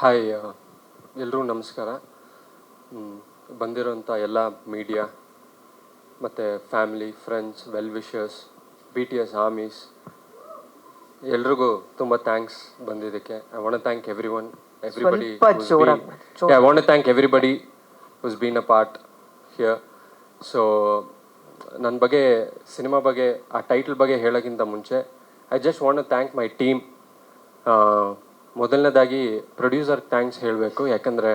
Hi, ಎಲ್ರಿಗೂ ನಮಸ್ಕಾರ. ಬಂದಿರೋಂಥ ಎಲ್ಲ ಮೀಡಿಯಾ ಮತ್ತು family, friends, well wishers, BTS armies ಎಲ್ರಿಗೂ ತುಂಬ ಥ್ಯಾಂಕ್ಸ್ ಬಂದಿದ್ದಕ್ಕೆ. I want to thank everybody I want to thank everybody who's been a part here. So ನನ್ನ ಬಗ್ಗೆ, ಸಿನಿಮಾ ಬಗ್ಗೆ, ಆ ಟೈಟಲ್ ಬಗ್ಗೆ ಹೇಳೋಕ್ಕಿಂತ ಮುಂಚೆ ಐ ಜಸ್ಟ್ ವಾಂಟ್ ಟು ಥ್ಯಾಂಕ್ ಮೈ ಟೀಮ್. ಮೊದಲನೇದಾಗಿ ಪ್ರೊಡ್ಯೂಸರ್ ಥ್ಯಾಂಕ್ಸ್ ಹೇಳಬೇಕು. ಯಾಕಂದರೆ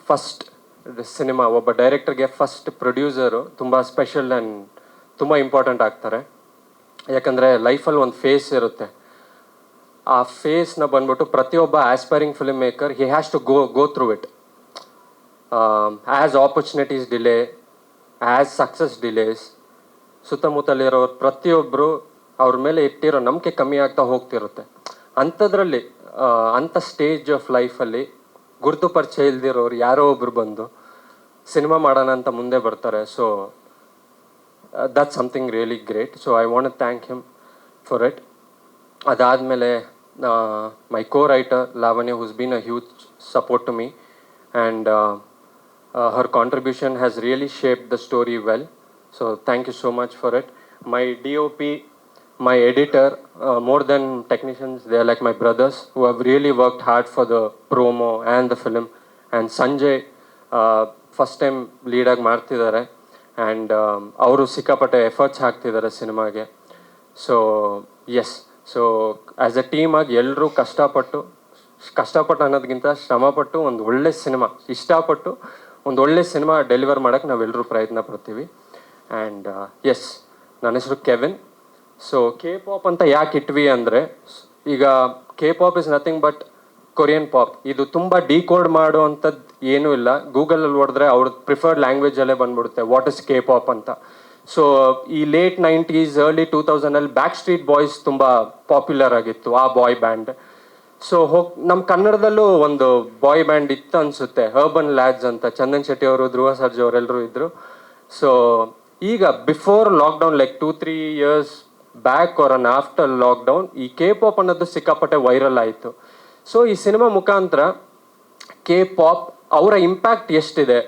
ಫಸ್ಟ್ ಸಿನಿಮಾ, ಒಬ್ಬ ಡೈರೆಕ್ಟರ್ಗೆ ಫಸ್ಟ್ ಪ್ರೊಡ್ಯೂಸರು ತುಂಬ ಸ್ಪೆಷಲ್ ಆ್ಯಂಡ್ ತುಂಬ ಇಂಪಾರ್ಟೆಂಟ್ ಆಗ್ತಾರೆ. ಯಾಕಂದರೆ ಲೈಫಲ್ಲಿ ಒಂದು ಫೇಸ್ ಇರುತ್ತೆ. ಆ ಫೇಸ್ನ ಬಂದ್ಬಿಟ್ಟು ಪ್ರತಿಯೊಬ್ಬ aspiring film maker he has to go through it. As opportunities delay, as success delays, ಸುತ್ತಮುತ್ತಲಿರೋರು ಪ್ರತಿಯೊಬ್ಬರು ಅವ್ರ ಮೇಲೆ ಇಟ್ಟಿರೋ ನಂಬಿಕೆ ಕಮ್ಮಿ ಆಗ್ತಾ ಹೋಗ್ತಿರುತ್ತೆ. ಅಂಥದ್ರಲ್ಲಿ ಅಂಥ ಸ್ಟೇಜ್ ಆಫ್ ಲೈಫಲ್ಲಿ ಗುರುತು ಪರಿಚಯ ಇಲ್ದಿರೋರು ಯಾರೋ ಒಬ್ರು ಬಂದು ಸಿನಿಮಾ ಮಾಡೋಣ ಅಂತ ಮುಂದೆ ಬರ್ತಾರೆ. So that's something really great. So I want to thank him for it. ಅದಾದಮೇಲೆ my co writer Lavanya, who's been a huge support to me, and her contribution has really shaped the story well. So thank you so much for it. My DOP, my editor, more than technicians, they are like my brothers who have really worked hard for the promo and the film. And Sanjay, first time lead ಆಗಿ ಮಾಡ್ತಿದ್ದಾರೆ, and ಅವರು ಸಿಕ್ಕಾಪಟ್ಟೆ efforts ಹಾಕ್ತಿದ್ದಾರೆ ಸಿನಿಮಾಗೆ. So yes, so as a team ಆಗಿ ಎಲ್ಲರೂ ಕಷ್ಟಪಟ್ಟು ಅನ್ನೋದಕ್ಕಿಂತ ಶ್ರಮಪಟ್ಟು ಒಂದು ಒಳ್ಳೆ ಸಿನಿಮಾ, ಇಷ್ಟಪಟ್ಟು ಒಂದು ಒಳ್ಳೆ ಸಿನಿಮಾ ಡೆಲಿವರ್ ಮಾಡೋಕ್ಕೆ ನಾವೆಲ್ಲರೂ ಪ್ರಯತ್ನ ಪಡ್ತೀವಿ. ಆ್ಯಂಡ್ ಎಸ್, ನನ್ನ ಹೆಸರು ಕೆವಿನ್. ಸೊ K-pop ಅಂತ ಯಾಕೆ ಇಟ್ವಿ ಅಂದರೆ, ಈಗ K-pop is nothing but Korean pop. ಇದು ತುಂಬ ಡಿಕೋಡ್ ಮಾಡುವಂಥದ್ದು ಏನೂ ಇಲ್ಲ. ಗೂಗಲಲ್ಲಿ ಹೊಡೆದ್ರೆ ಅವ್ರದ್ದು ಪ್ರಿಫರ್ಡ್ ಲ್ಯಾಂಗ್ವೇಜಲ್ಲೇ ಬಂದ್ಬಿಡುತ್ತೆ ವಾಟ್ ಇಸ್ K-pop ಅಂತ. ಸೊ ಈ late 90s early 2000 back street boys ತುಂಬ ಪಾಪ್ಯುಲರ್ ಆಗಿತ್ತು, ಆ ಬಾಯ್ ಬ್ಯಾಂಡ್. ಸೊ ನಮ್ಮ ಕನ್ನಡದಲ್ಲೂ ಒಂದು ಬಾಯ್ ಬ್ಯಾಂಡ್ ಇತ್ತು ಅನಿಸುತ್ತೆ, ಅರ್ಬನ್ ಲ್ಯಾಡ್ಸ್ ಅಂತ. ಚಂದನ್ ಶೆಟ್ಟಿ ಅವರು, ಧ್ರುವ ಸರ್ಜಾ ಅವರೆಲ್ಲರೂ ಇದ್ದರು. ಸೊ ಈಗ before lockdown, like 2-3 years back or an after lockdown, ಈ K-pop ಅನ್ನೋದು ಸಿಕ್ಕಾಪಟ್ಟೆ ವೈರಲ್ ಆಯಿತು. ಸೊ ಈ ಸಿನಿಮಾ ಮುಖಾಂತರ K-pop ಅವರ ಇಂಪ್ಯಾಕ್ಟ್ ಎಷ್ಟಿದೆ,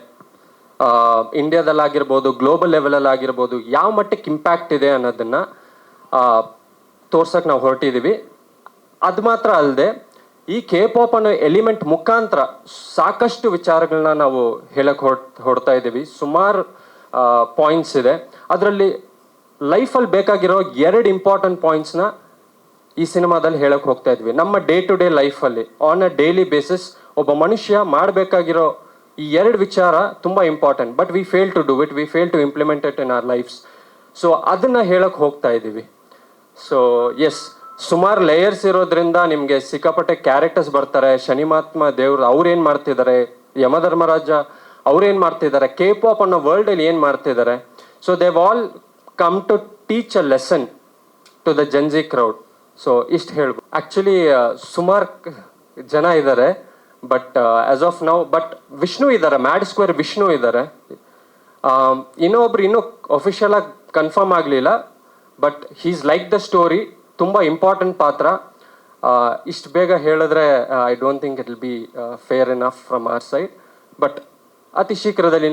ಇಂಡಿಯಾದಲ್ಲಾಗಿರ್ಬೋದು, ಗ್ಲೋಬಲ್ ಲೆವೆಲಲ್ಲಿ ಆಗಿರ್ಬೋದು, ಯಾವ ಮಟ್ಟಕ್ಕೆ ಇಂಪ್ಯಾಕ್ಟ್ ಇದೆ ಅನ್ನೋದನ್ನು ತೋರ್ಸೋಕೆ ನಾವು ಹೊರಟಿದ್ದೀವಿ. ಅದು ಮಾತ್ರ ಅಲ್ಲದೆ ಈ K-pop ಅನ್ನೋ ಎಲಿಮೆಂಟ್ ಮುಖಾಂತರ ಸಾಕಷ್ಟು ವಿಚಾರಗಳನ್ನ ನಾವು ಹೇಳಕ್ಕೆ ಹೊರಡ್ತಾ ಇದ್ದೀವಿ. ಸುಮಾರು ಪಾಯಿಂಟ್ಸ್ ಇದೆ. ಅದರಲ್ಲಿ ಲೈಫಲ್ಲಿ ಬೇಕಾಗಿರೋ 2 ಇಂಪಾರ್ಟೆಂಟ್ ಪಾಯಿಂಟ್ಸ್ನ ಈ ಸಿನಿಮಾದಲ್ಲಿ ಹೇಳಕ್ಕೆ ಹೋಗ್ತಾ ಇದ್ವಿ. ನಮ್ಮ ಡೇ ಟು ಡೇ ಲೈಫಲ್ಲಿ ಆನ್ ಅ ಡೈಲಿ ಬೇಸಿಸ್ ಒಬ್ಬ ಮನುಷ್ಯ ಮಾಡಬೇಕಾಗಿರೋ ಈ 2 ವಿಚಾರ ತುಂಬ important. But we fail to do it, we fail to implement it in our lives. So ಅದನ್ನು ಹೇಳಕ್ಕೆ ಹೋಗ್ತಾ ಇದ್ದೀವಿ. ಸೊ ಎಸ್, ಸುಮಾರು ಲೇಯರ್ಸ್ ಇರೋದ್ರಿಂದ ನಿಮಗೆ ಸಿಕ್ಕಾಪಟ್ಟೆ ಕ್ಯಾರೆಕ್ಟರ್ಸ್ ಬರ್ತಾರೆ. ಶನಿಮಾತ್ಮ ದೇವ್ರು ಅವ್ರೇನು ಮಾಡ್ತಿದ್ದಾರೆ, ಯಮಧರ್ಮರಾಜ ಅವ್ರೇನು ಮಾಡ್ತಿದ್ದಾರೆ, K-pop ಅನ್ನೋ ವರ್ಲ್ಡಲ್ಲಿ ಏನು ಮಾಡ್ತಿದ್ದಾರೆ. So they've all come to teach a lesson to the gen Z crowd. So ಇಷ್ಟು ಹೇಳ್ಬೋದು. ಆ್ಯಕ್ಚುಲಿ ಸುಮಾರು ಜನ ಇದ್ದಾರೆ, but as of now Vishnu ಇದ್ದಾರೆ, ಮ್ಯಾಡ್ ಸ್ಕ್ವೇರ್ ವಿಷ್ಣು ಇದ್ದಾರೆ. ಇನ್ನೂ ಅಫಿಷಿಯಲ್ ಆಗಿ ಕನ್ಫರ್ಮ್ ಆಗಲಿಲ್ಲ, but he's like the story. ತುಂಬ ಇಂಪಾರ್ಟೆಂಟ್ ಪಾತ್ರ. ಇಷ್ಟು ಬೇಗ ಹೇಳಿದ್ರೆ I don't think it will be fair enough from our side. But ಅತಿ ಶೀಘ್ರದಲ್ಲಿ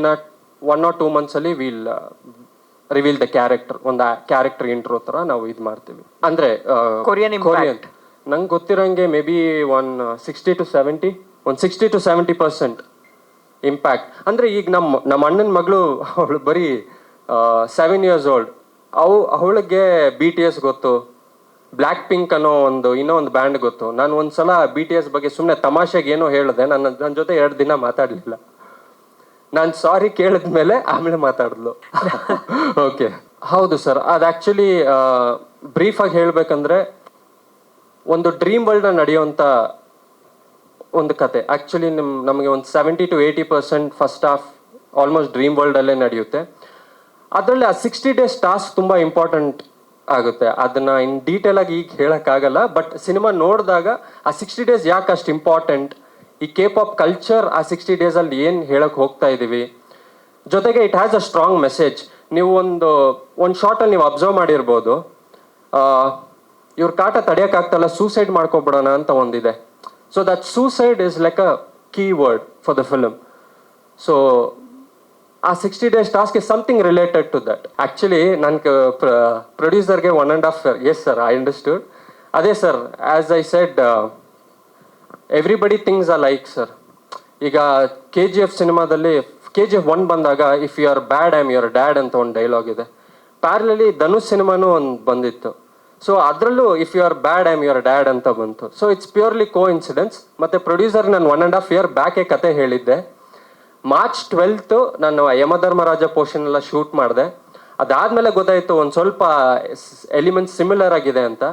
1 or 2 months will reveal the character. ಒಂದು ಕ್ಯಾರೆಕ್ಟರ್ ಇಂಟ್ರೋ ಥರ ನಾವು ಇದು ಮಾಡ್ತೀವಿ. ಅಂದರೆ ಕೊರಿಯನ್ ನಂಗೆ ಗೊತ್ತಿರೋಂಗೆ ಮೇ ಬಿ 60 to 70% ಇಂಪ್ಯಾಕ್ಟ್. ಅಂದರೆ ಈಗ ನಮ್ಮ ಅಣ್ಣನ ಮಗಳು, ಅವಳು ಬರೀ 7 years old. ಅವಳಿಗೆ BTS ಗೊತ್ತು, ಬ್ಲ್ಯಾಕ್ ಪಿಂಕ್ ಅನ್ನೋ ಇನ್ನೂ ಒಂದು ಬ್ಯಾಂಡ್ ಗೊತ್ತು. ನಾನು ಒಂದ್ಸಲ BTS ಬಗ್ಗೆ ಸುಮ್ಮನೆ ತಮಾಷೆಗೆ ಏನೋ ಹೇಳಿದೆ. ನನ್ನ ಜೊತೆ 2 ದಿನ ಮಾತಾಡಲಿಲ್ಲ. ನಾನು ಸಾರಿ ಕೇಳಿದ್ಮೇಲೆ ಆಮೇಲೆ ಮಾತಾಡಿದ್ಲು. ಓಕೆ, ಹೌದು ಸರ್. ಅದು ಆ್ಯಕ್ಚುಲಿ ಬ್ರೀಫಾಗಿ ಹೇಳಬೇಕಂದ್ರೆ ಒಂದು ಡ್ರೀಮ್ ವರ್ಲ್ಡ್ನ ನಡೆಯುವಂಥ ಒಂದು ಕತೆ. ಆ್ಯಕ್ಚುಲಿ ನಮಗೆ ಒಂದು 70 to 80% first half almost dream ವರ್ಲ್ಡಲ್ಲೇ ನಡೆಯುತ್ತೆ. ಅದರಲ್ಲಿ ಆ 60 days ಟಾಸ್ಕ್ ತುಂಬ ಇಂಪಾರ್ಟೆಂಟ್ ಆಗುತ್ತೆ. ಅದನ್ನು ಇನ್ ಡೀಟೇಲಾಗಿ ಈಗ ಹೇಳೋಕ್ಕಾಗಲ್ಲ, ಬಟ್ ಸಿನಿಮಾ ನೋಡಿದಾಗ ಆ 60 days ಯಾಕೆ ಅಷ್ಟು ಇಂಪಾರ್ಟೆಂಟ್, ಈ K-pop ಕಲ್ಚರ್ ಆ 60 days ಏನು ಹೇಳಕ್ಕೆ ಹೋಗ್ತಾ ಇದ್ದೀವಿ, ಜೊತೆಗೆ it has a strong message. ನೀವು ಒಂದು ಶಾರ್ಟಲ್ಲಿ ನೀವು ಅಬ್ಸರ್ವ್ ಮಾಡಿರ್ಬೋದು, ಇವ್ರ ಕಾಟ ತಡೆಯೋಕ್ಕಾಗ್ತಲ್ಲ, ಸೂಸೈಡ್ ಮಾಡ್ಕೊಬಿಡೋಣ ಅಂತ ಒಂದಿದೆ. So that suicide is like a keyword for the film. So ಆ 60 days task is something related to that. Actually ನನ್ನ ಪ್ರೊಡ್ಯೂಸರ್ಗೆ 1.5 year, yes sir, I understood. ಅದೇ sir, as I said, everybody things are like sir. ಈಗ KGF ಸಿನಿಮಾದಲ್ಲಿ KGF 1 ಬಂದಾಗ, if you are bad I am your dad ಅಂತ ಒಂದು dialogue ಇದೆ. ಪ್ಯಾರಲಲ್ಲಿ ಧನುಷ್ ಸಿನಿಮಾನೂ ಒಂದು ಬಂದಿತ್ತು. ಸೊ ಅದರಲ್ಲೂ if you are bad I am your dad ಅಂತ ಬಂತು. So it's purely coincidence. ಮತ್ತು ಪ್ರೊಡ್ಯೂಸರ್ ನಾನು 1.5 year ಬ್ಯಾಕೆ ಕತೆ ಹೇಳಿದ್ದೆ. March 12th ನಾನು ಯಮಧರ್ಮರಾಜ ಪೋರ್ಷನ್ ಎಲ್ಲ ಶೂಟ್ ಮಾಡಿದೆ. ಅದಾದಮೇಲೆ ಗೊತ್ತಾಯಿತು ಒಂದು ಸ್ವಲ್ಪ ಎಲಿಮೆಂಟ್ಸ್ ಸಿಮಿಲರ್ ಆಗಿದೆ ಅಂತ.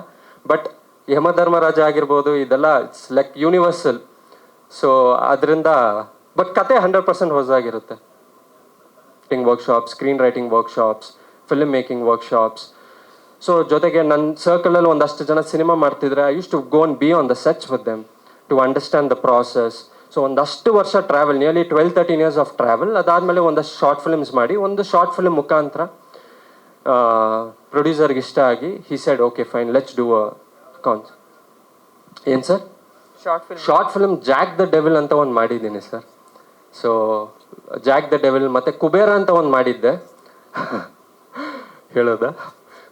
ಬಟ್ ಯಮಧರ್ಮರಾಜ ಆಗಿರ್ಬೋದು, ಇದೆಲ್ಲ ಇಟ್ಸ್ ಲೈಕ್ ಯೂನಿವರ್ಸಲ್. ಸೊ ಅದರಿಂದ ಬಟ್ ಕತೆ 100% ಹೊಸದಾಗಿರುತ್ತೆ. Workshops, screenwriting workshops, filmmaking workshops. So ಜೊತೆಗೆ ನನ್ನ ಸರ್ಕಲಲ್ಲಿ ಒಂದಷ್ಟು ಜನ ಸಿನಿಮಾ ಮಾಡ್ತಿದ್ರೆ, I use to go and be on the sets with them to understand the process. So ಒಂದಷ್ಟು ವರ್ಷ travel, nearly 12-13 years of travel. ಅದಾದಮೇಲೆ ಒಂದಷ್ಟು ಶಾರ್ಟ್ ಫಿಲ್ಮ್ಸ್ ಮಾಡಿ, ಒಂದು ಶಾರ್ಟ್ ಫಿಲ್ಮ್ ಮುಖಾಂತರ ಪ್ರೊಡ್ಯೂಸರ್ಗೆ ಇಷ್ಟ ಆಗಿ he said okay fine, let's do a cons. ಏನು sir? Short film Jack the Devil ಅಂತ ಒಂದು ಮಾಡಿದ್ದೀನಿ sir. So Jack the Devil ಮತ್ತು ಕುಬೇರ ಅಂತ ಒಂದು ಮಾಡಿದ್ದೆ. ಹೇಳೋದಾ?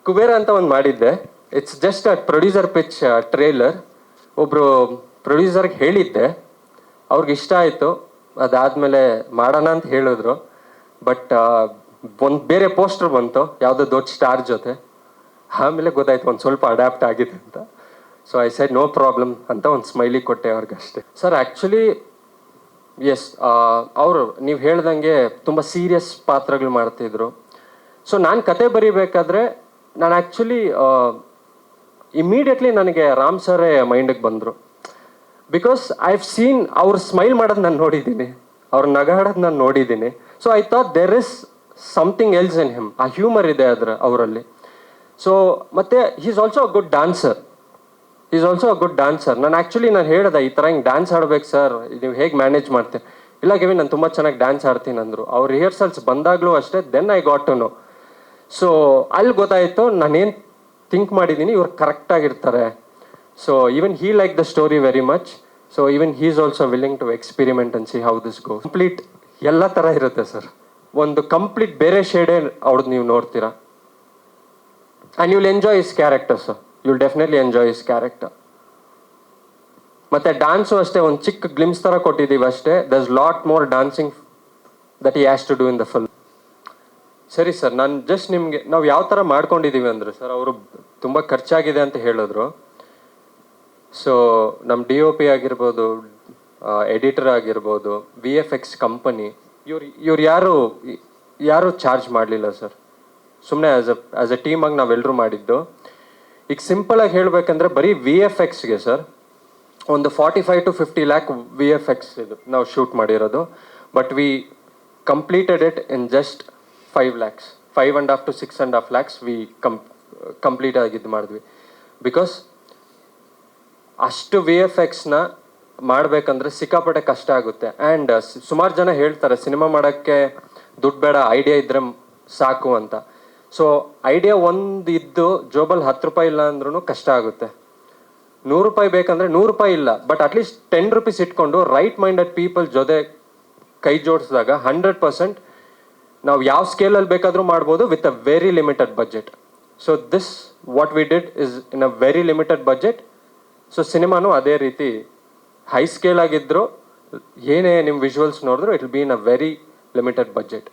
ಕುಬೇರ ಅಂತ ಒಂದು ಮಾಡಿದ್ದೆ. It's just a producer pitch trailer. ಒಬ್ಬರು ಪ್ರೊಡ್ಯೂಸರ್ಗೆ ಹೇಳಿದ್ದೆ, ಅವ್ರಿಗೆ ಇಷ್ಟ ಆಯಿತು. ಅದಾದಮೇಲೆ ಮಾಡೋಣ ಅಂತ ಹೇಳಿದ್ರು. ಬಟ್ ಒಂದು ಬೇರೆ ಪೋಸ್ಟರ್ ಬಂತು ಯಾವುದೋ ದೊಡ್ಡ ಸ್ಟಾರ್ ಜೊತೆ. ಆಮೇಲೆ ಗೊತ್ತಾಯ್ತು ಒಂದು ಸ್ವಲ್ಪ ಅಡ್ಯಾಪ್ಟ್ ಆಗಿದೆ ಅಂತ. So I said no problem ಅಂತ ಒಂದು ಸ್ಮೈಲಿ ಕೊಟ್ಟೆ ಅವ್ರಿಗಷ್ಟೇ. ಸರ್ ಆ್ಯಕ್ಚುಲಿ ಎಸ್, ಅವರು ನೀವು ಹೇಳ್ದಂಗೆ ತುಂಬ ಸೀರಿಯಸ್ ಪಾತ್ರಗಳು ಮಾಡ್ತಿದ್ರು. ಸೊ ನಾನು ಕತೆ ಬರೀಬೇಕಾದ್ರೆ ನಾನು ಆ್ಯಕ್ಚುಲಿ ಇಮಿಡಿಯೇಟ್ಲಿ ನನಗೆ ರಾಮ್ ಸರೇ ಮೈಂಡಿಗೆ ಬಂದರು. ಬಿಕಾಸ್ ಐ ಹ್ಯಾವ್ ಸೀನ್ ಅವ್ರು ಸ್ಮೈಲ್ ಮಾಡೋದು ನಾನು ನೋಡಿದ್ದೀನಿ, ಅವ್ರು ನಗಾಡೋದು ನಾನು ನೋಡಿದ್ದೀನಿ. So I thought there is something else in him. ಆ ಹ್ಯೂಮರ್ ಇದೆ ಅವರಲ್ಲಿ. ಸೊ ಮತ್ತು he's also a good dancer. ನಾನು ಆ್ಯಕ್ಚುಲಿ ಹೇಳಿದೆ, ಈ ಥರ ಹಿಂಗೆ ಡ್ಯಾನ್ಸ್ ಆಡ್ಬೇಕು ಸರ್, ನೀವು ಹೇಗೆ ಮ್ಯಾನೇಜ್ ಮಾಡ್ತೀರಿ? ಇಲ್ಲ ಗೆವಿನ್, ನಾನು ತುಂಬ ಚೆನ್ನಾಗಿ ಡ್ಯಾನ್ಸ್ ಆಡ್ತೀನಿ ಅಂದರು. ಅವ್ರ ರಿಹರ್ಸಲ್ಸ್ ಬಂದಾಗಲೂ ಅಷ್ಟೇ. Then I got to know. So ಅಲ್ಲಿ ಗೊತ್ತಾಯಿತು ನಾನೇನು ಥಿಂಕ್ ಮಾಡಿದ್ದೀನಿ, ಇವ್ರು ಕರೆಕ್ಟಾಗಿರ್ತಾರೆ. So even he like the story very much. So even he is also willing to experiment and see how this go. Complete ಎಲ್ಲ ಥರ ಇರುತ್ತೆ ಸರ್. ಒಂದು ಕಂಪ್ಲೀಟ್ ಬೇರೆ ಶೇಡೇ ಅವ್ರದ್ದು ನೀವು ನೋಡ್ತೀರಾ. And you will enjoy his character sir. You will definitely enjoy his character. ಮತ್ತು dance ಅಷ್ಟೇ, ಒಂದು ಚಿಕ್ಕ ಗ್ಲಿಮ್ಸ್ ಥರ ಕೊಟ್ಟಿದ್ದೀವಿ ಅಷ್ಟೇ. There is lot more dancing that he has to do in the film. ಸರಿ ಸರ್, ನಾನು ಜಸ್ಟ್ ನಿಮಗೆ ನಾವು ಯಾವ ಥರ ಮಾಡ್ಕೊಂಡಿದ್ದೀವಿ ಅಂದರೆ ಸರ್, ಅವರು ತುಂಬ ಖರ್ಚಾಗಿದೆ ಅಂತ ಹೇಳಿದ್ರು. ಸೊ ನಮ್ಮ DOP ಆಗಿರ್ಬೋದು, ಎಡಿಟರ್ ಆಗಿರ್ಬೋದು, VFX ಕಂಪನಿ, ಇವ್ರು ಯಾರು ಚಾರ್ಜ್ ಮಾಡಲಿಲ್ಲ ಸರ್. ಸುಮ್ಮನೆ ಆ್ಯಸ್ ಎ ಟೀಮಾಗಿ ನಾವೆಲ್ಲರೂ ಮಾಡಿದ್ದು. ಈಗ ಸಿಂಪಲಾಗಿ ಹೇಳಬೇಕಂದ್ರೆ ಬರೀ VFXಗೆ ಸರ್ ಒಂದು 45 to 50 lakh VFX ಇದು ನಾವು ಶೂಟ್ ಮಾಡಿರೋದು. But we completed it in just 5 lakhs, 5.5 to 6.5 lakhs V complete ಆಗಿದ್ದು ಮಾಡಿದ್ವಿ. ಬಿಕಾಸ್ ಅಷ್ಟು VFXನ ಮಾಡಬೇಕಂದ್ರೆ ಸಿಕ್ಕಾಪಟ್ಟೆ ಕಷ್ಟ ಆಗುತ್ತೆ. ಆ್ಯಂಡ್ ಸುಮಾರು ಜನ ಹೇಳ್ತಾರೆ ಸಿನಿಮಾ ಮಾಡೋಕ್ಕೆ ದುಡ್ಡು ಬೇಡ, ಐಡಿಯಾ ಇದ್ದರೆ ಸಾಕು ಅಂತ. ಸೊ ಐಡಿಯಾ ಒಂದು ಇದ್ದು ಜೋಬಲ್ಲಿ 10 ರೂಪಾಯಿ ಇಲ್ಲ ಅಂದ್ರೂ ಕಷ್ಟ ಆಗುತ್ತೆ. 100 ರೂಪಾಯಿ ಬೇಕಂದ್ರೆ 100 ರೂಪಾಯಿ ಇಲ್ಲ, ಬಟ್ ಅಟ್ಲೀಸ್ಟ್ 10 rupees ಇಟ್ಕೊಂಡು ರೈಟ್ ಮೈಂಡೆಡ್ ಪೀಪಲ್ ಜೊತೆ ಕೈ ಜೋಡಿಸಿದಾಗ 100% ನಾವು ಯಾವ ಸ್ಕೇಲಲ್ಲಿ ಬೇಕಾದರೂ ಮಾಡ್ಬೋದು with a very limited budget. So this what we did is in a very limited budget. So ಸಿನಿಮಾನು ಅದೇ ರೀತಿ ಹೈ ಸ್ಕೇಲ್ ಆಗಿದ್ರು, ಏನೇ ನಿಮ್ಮ ವಿಜುವಲ್ಸ್ ನೋಡಿದ್ರು it will be in a very limited budget.